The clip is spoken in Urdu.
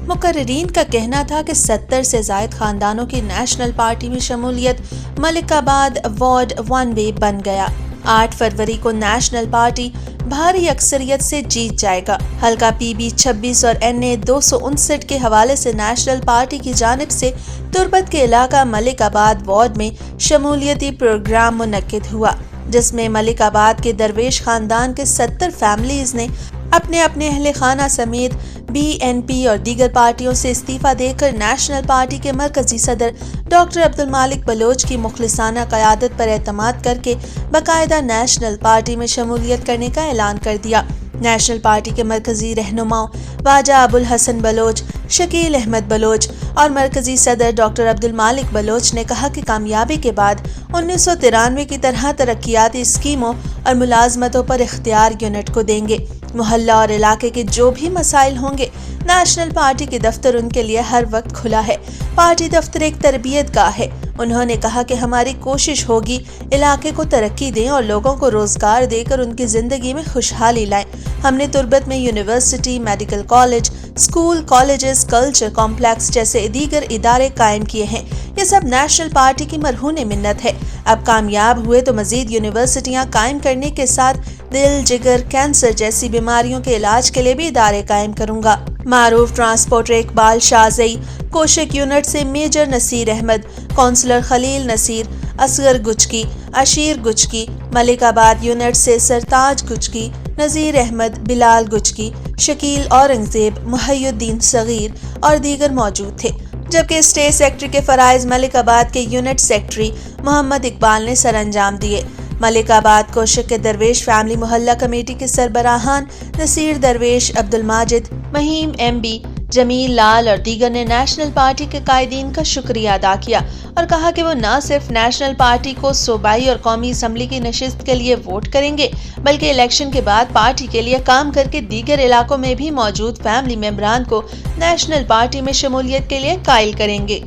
مقررین کا کہنا تھا کہ 70 سے زائد خاندانوں کی نیشنل پارٹی میں شمولیت ملک آباد وارڈ 1B بن گیا۔ 8 فروری کو نیشنل پارٹی بھاری اکثریت سے جیت جائے گا۔ حلقہ PB 26 اور NA 259 کے حوالے سے نیشنل پارٹی کی جانب سے تربت کے علاقہ ملک آباد وارڈ میں شمولیتی پروگرام منعقد ہوا، جس میں ملک آباد کے درویش خاندان کے 70 فیملیز نے اپنے اہل خانہ سمیت BNP اور دیگر پارٹیوں سے استعفیٰ دے کر نیشنل پارٹی کے مرکزی صدر ڈاکٹر عبدالمالک بلوچ کی مخلصانہ قیادت پر اعتماد کر کے باقاعدہ نیشنل پارٹی میں شمولیت کرنے کا اعلان کر دیا۔ نیشنل پارٹی کے مرکزی رہنماؤں خواجہ ابوالحسن بلوچ، شکیل احمد بلوچ اور مرکزی صدر ڈاکٹر عبدالمالک بلوچ نے کہا کہ کامیابی کے بعد 1993 کی طرح ترقیاتی اسکیموں اور ملازمتوں پر اختیار یونٹ کو دیں گے۔ محلہ اور علاقے کے جو بھی مسائل ہوں گے، نیشنل پارٹی کے دفتر ان کے لیے ہر وقت کھلا ہے۔ پارٹی دفتر ایک تربیت گاہ ہے۔ انہوں نے کہا کہ ہماری کوشش ہوگی علاقے کو ترقی دیں اور لوگوں کو روزگار دے کر ان کی زندگی میں خوشحالی لائیں۔ ہم نے تربت میں university, medical college, school, colleges, culture complex جیسے دیگر ادارے قائم کیے ہیں۔ یہ سب نیشنل پارٹی کی مرہون منت ہے۔ اب کامیاب ہوئے تو مزید یونیورسٹیاں قائم کرنے کے ساتھ دل، جگر، کینسر جیسی بیماریوں کے علاج کے لیے بھی ادارے قائم کروں گا۔ معروف ٹرانسپورٹر اقبال شاہزئی، کوشک یونٹ سے میجر نصیر احمد، کونسلر خلیل نصیر، اصغر گچکی، اشیر گچکی، ملک آباد یونٹ سے سرتاج گچکی، نذیر احمد، بلال گچکی، شکیل اورنگزیب، محی الدین صغیر اور دیگر موجود تھے، جبکہ اسٹیٹ سیکرٹری کے فرائض ملک آباد کے یونٹ سیکرٹری محمد اقبال نے سر انجام دیے۔ ملک آباد کوشک کے درویش فیملی محلہ کمیٹی کے سربراہان نصیر درویش، عبدالماجد، مہیم MB، جمیل لال اور دیگر نے نیشنل پارٹی کے قائدین کا شکریہ ادا کیا اور کہا کہ وہ نہ صرف نیشنل پارٹی کو صوبائی اور قومی اسمبلی کی نشست کے لیے ووٹ کریں گے، بلکہ الیکشن کے بعد پارٹی کے لیے کام کر کے دیگر علاقوں میں بھی موجود فیملی ممبران کو نیشنل پارٹی میں شمولیت کے لیے قائل کریں گے۔